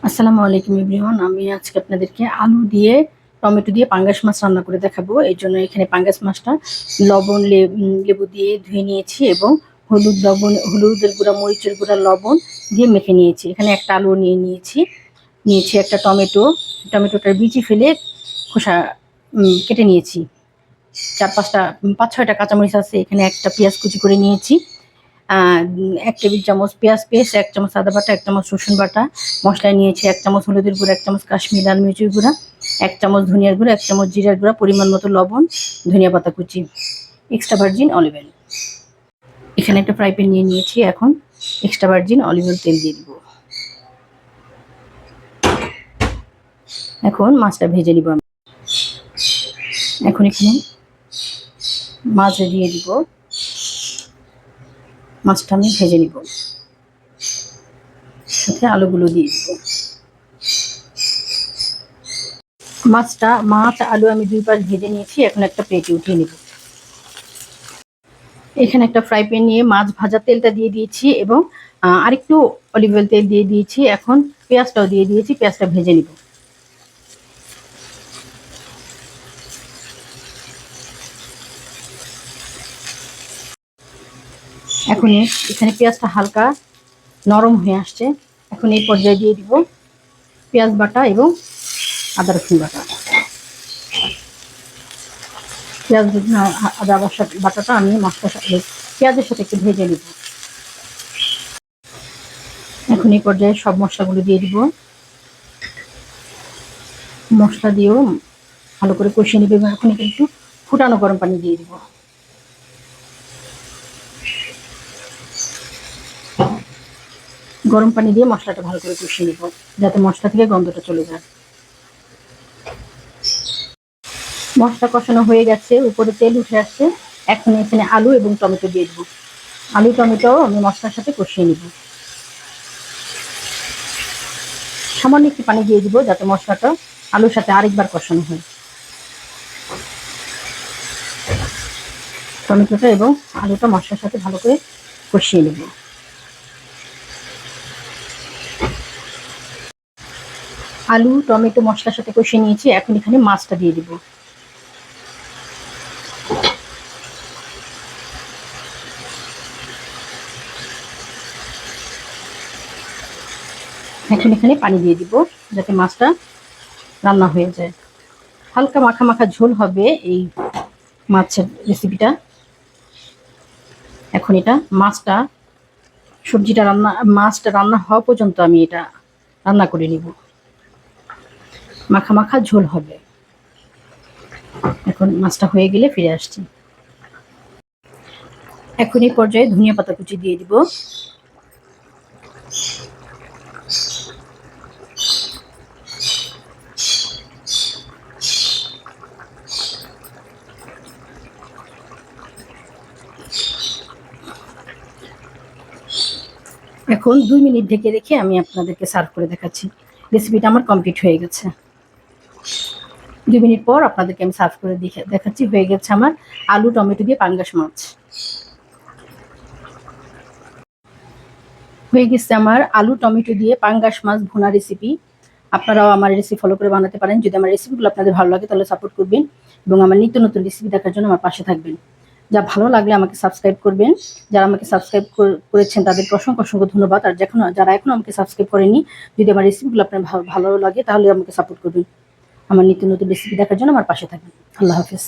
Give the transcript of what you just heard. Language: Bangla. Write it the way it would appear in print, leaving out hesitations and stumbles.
আসসালামু আলাইকুম এভরিওয়ান। আমি আজকে আপনাদেরকে আলু দিয়ে টমেটো দিয়ে পাঙ্গাস মাছ রান্না করে দেখাবো। এর জন্য এখানে পাঙ্গাস মাছটা লবণ লেবু দিয়ে ধুয়ে নিয়েছি এবং হলুদের গুঁড়া, মরিচের গুঁড়া, লবণ দিয়ে মেখে নিয়েছি। এখানে একটা আলু নিয়েছি একটা টমেটোটার বিচি ফেলে খোসা কেটে নিয়েছি। 5-6টা কাঁচামরিচ আছে। এখানে একটা পেঁয়াজ কুচি করে নিয়েছি। 1 টেবিল চামচ পেঁয়াজ পেস্ট, 1 চামচ আদা বাটা, 1 চামচ রসুন বাটা। মশলায় নিয়েছি 1 চামচ হলুদের গুঁড়া, 1 চামচ কাশ্মীরি লাল মির্চের গুঁড়া, 1 চামচ ধনিয়ার গুঁড়া, 1 চামচ জিরার গুঁড়া, পরিমাণ মতো লবণ, ধনিয়া পাতা কুচি, এক্সট্রা ভার্জিন অলিভ অয়েল। এখানে একটা ফ্রাই প্যান নিয়ে নিয়েছি। এখন এক্সট্রা ভার্জিন অলিভ অয়েল তেল দিয়ে দিব। এখন মাছটা ভেজে নিব আমি। এখন এখানে মাছ দিয়ে দিব। মাছটা আমি ভেজে নিব, সাথে আলুগুলো দিয়ে দিব। মাছ আলু আমি 2 পাশ ভেজে নিয়েছি। এখন একটা প্লেটে উঠিয়ে নেব। এখানে একটা ফ্রাই প্যান নিয়ে মাছ ভাজা তেলটা দিয়ে দিয়েছি এবং আরেকটু অলিভ অয়েল তেল দিয়ে দিয়েছি। এখন পেঁয়াজটাও দিয়ে দিয়েছি, পেঁয়াজটা ভেজে নিব। এখন এখানে পেঁয়াজটা হালকা নরম হয়ে আসছে। এখন এই পর্যায়ে দিয়ে দিব পেঁয়াজ বাটা এবং আদা রসুন বাটা। পেঁয়াজ আদা বাটাটা আমি পেঁয়াজের সাথে একটু ভেজে নিব। এখন এই পর্যায়ে সব মশলাগুলো দিয়ে দিব। মশলা দিয়েও ভালো করে কষিয়ে নেবে এবং এখন একটু ফুটানো গরম পানি দিয়ে দিব। গরম পানি দিয়ে মশলাটা ভালো করে কষিয়ে নেব, যাতে মশলা থেকে গন্ধটা চলে যায়। মশলা কষানো হয়ে গেছে, উপরে তেল উঠে আসছে। এখন এখানে আলু এবং টমেটো দিয়ে দেবো। আলু টমেটো আমি মশলার সাথে কষিয়ে নিব। সামান্য একটু পানি দিয়ে দিব, যাতে মশলাটা আলুর সাথে আরেকবার কষানো হয়। টমেটোটা এবং আলুটা মশলার সাথে ভালো করে কষিয়ে নেব। আলু টমেটো মশলার সাথে কষিয়ে নিয়েছি। এখন এখানে মাছটা দিয়ে দিব। এখন এখানে পানি দিয়ে দিব, যাতে মাছটা রান্না হয়ে যায়। হালকা মাখা মাখা ঝোল হবে এই মাছের রেসিপিটা। এখন এটা মাছটা রান্না হওয়া পর্যন্ত আমি এটা রান্না করে নিব। মাখা মাখা ঝোল হবে। এখন মাছটা হয়ে গেলে ফিরে আসছি। এখন এই পর্যায়ে ধনিয়া পাতা কুচি দিয়ে দিব। এখন 2 মিনিট ঢেকে রেখে আমি আপনাদেরকে সার্ভ করে দেখাচ্ছি। রেসিপিটা আমার কমপ্লিট হয়ে গেছে। 2 মিনিট পর আপনাদেরকে আমি সার্ভ করে দেখাচ্ছি। হয়ে গেছে আমার আলু টমেটো দিয়ে পাঙ্গাস মাছ। হয়ে গেছে আমার আলু টমেটো দিয়ে পাঙ্গাস মাছ ভুনা রেসিপি। আপনারাও আমার রেসিপি ফলো করে বানাতে পারেন। যদি আমার রেসিপিগুলো আপনাদের ভালো লাগে তাহলে সাপোর্ট করবেন এবং আমার নিত্য নতুন রেসিপি দেখার জন্য আমার পাশে থাকবেন। যা ভালো লাগলে আমাকে সাবস্ক্রাইব করবেন। যারা আমাকে সাবস্ক্রাইব করেছেন তাদেরকে অসংখ্য অসংখ্য ধন্যবাদ। আর যারা এখনো আমাকে সাবস্ক্রাইব করেনি, যদি আমার রেসিপিগুলো আপনার ভালো লাগে তাহলে আমাকে সাপোর্ট করবেন। আমার নিত্য নতুন রেসিপি দেখার জন্য আমার পাশে থাকবেন। আল্লাহ হাফেজ।